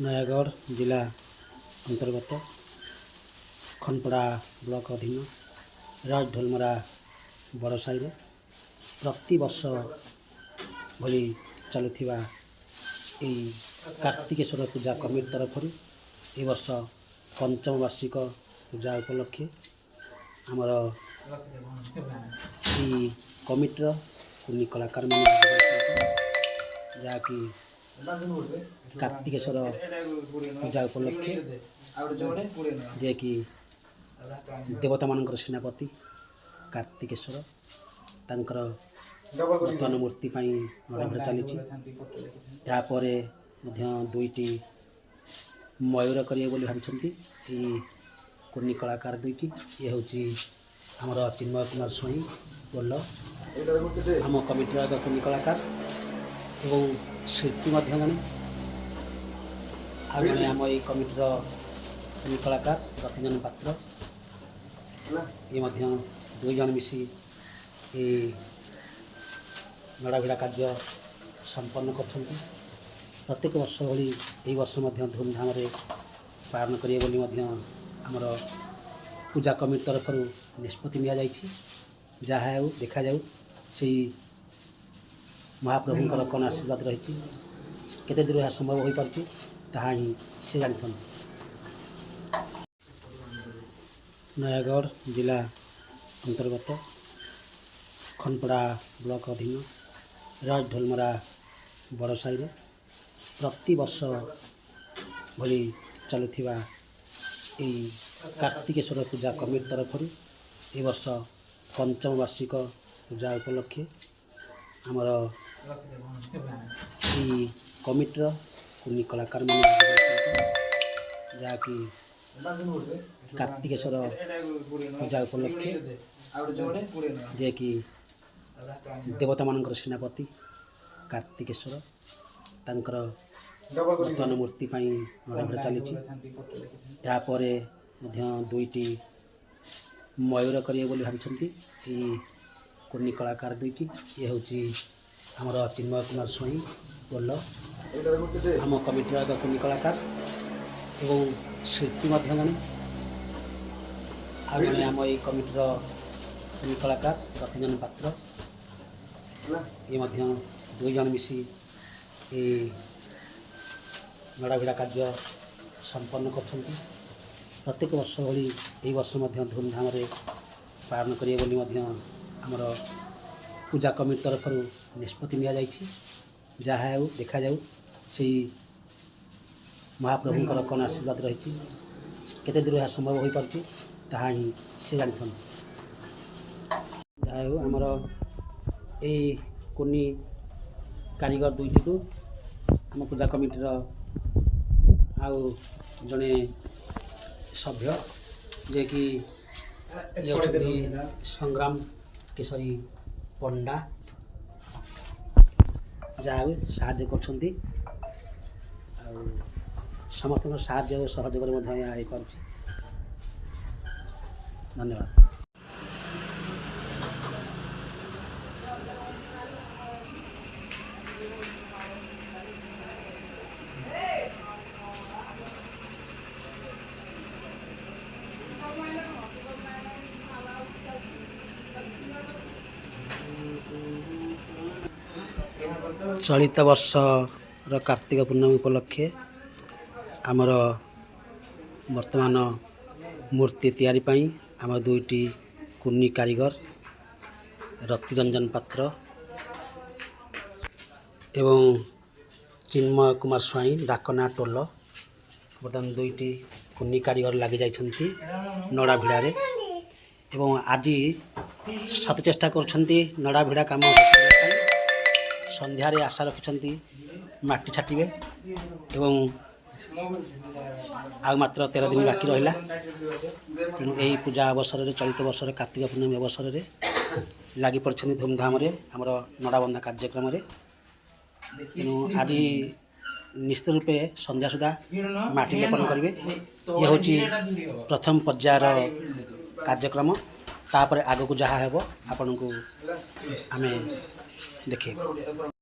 नयागढ़ जिला अंतर्गत खनपड़ा ब्लॉक अधीन राजढोलमरा बड़ साई प्रति वर्ष भली चलुथिबा कार्तिकेश्वर पूजा कमिटी तरफ ए वर्ष पंचम वार्षिक पूजा उपलक्षे आमर कमिटर कुनी कलाकार जहाँकि कार्तिकेश्वर पूजा उपलक्षे जे कि देवता मानकर सेनापति कार्तिकेश्वर तांकर नूतन मूर्ति नड़ाभरा चली दुईटी मयूर करेंगे बोली भाई कुनी कलाकार दुईटी ये हूँ आमर चिन्मय कुमार स्वाई बोल आम कमिटर कुनी कलाकार एवं शिल्पी जड़े आने आम ये कमिटर कुनी कलाकार रतिरंजन पात्र ये दुई जन मिसी नड़ाभिड़ा कार्य संपन्न कर प्रत्येक वर्ष भली यही वर्ष धूमधाम पालन करेंगे आमर पूजा कमिटी तरफ निष्पत्ति जहाँ देखा जाऊ से महाप्रभुंर कौन आशीर्वाद रही केते दूर यह संभव हो पार्टी ताहा ही से जानी। नयागढ़ जिला अंतर्गत खनपड़ा ब्लॉक अधीन राजढोलमरा बड़ साई प्रति वर्ष भली चलुथिबा कार्तिकेश्वर पूजा कमिटी तरफ ए वर्ष पंचम वार्षिक पूजा उपलक्षे आमर कमिटर कुनी कलाकार जहाँकि कार्तिकेश्वर पूजा उपलक्षे जे कि देवता मानकर सेनापति कार्तिकेश्वर तांकर नूतन मूर्ति नड़ाभरा चली दुईटी मयूर करेंगे बोली भाई कुनी कलाकार दुईटी ये हूँ आमर चिन्मय कुमार स्वाई बोल आम कमिटर कुनी कलाकार एवं शिल्पी जड़े आने आम ये कमिटर कुनी कलाकार रतिरंजन पात्र ये दुई जन मिसी नड़ाभिड़ा कार्य संपन्न कर प्रत्येक वर्ष भली यही वर्ष धूमधाम पालन करेंगे आमर पूजा कमिटी तरफ निष्पत्ति जहाँ देखा जाऊ से महाप्रभुंर कौन आशीर्वाद रही केते दूर यह संभव हो पार्टी ताहा ही से जानी। जहाँ आमर यही कुनी कारीगर दुईटी को आम पूजा कमिटर आउ जड़े सभ्य जे कि संग्राम केशरी पंडा जहाँ साहाय्य कर समस्त साहाय्य सहयोग धन्यवाद। चलित वर्ष कार्तिक पूर्णमी उपलक्षे आमर वर्तमान मूर्ति तैयारी पाई आम दुईटी कुनी कारीगर रतिरंजन पात्र एवं चिन्मय कुमार स्वाई डाकना टोल बर्तमान दुईटी कुनी कारीगर लगी जाइछंती नड़ा भिड़ारे एवं आज सत चेष्टा करछंती नड़ा भिड़ा काम संध्यारे आशा रखिछंती माटी छाटिबे एवं आ मात्र 13 दिन बाकी रहिला तेणु यही पूजा अवसर में चलित वर्ष कार्तिक पूर्णमी अवसर में लगी पड़ते धूमधाम आमर नड़ाबंधा कार्यक्रम तेणु आज निश्चित रूपे संध्या सुधा माटी लेपन करेंगे ये हूँ प्रथम पर्यायर कार्यक्रम तापर आग को जहाँ हे आपण को आमे देखे।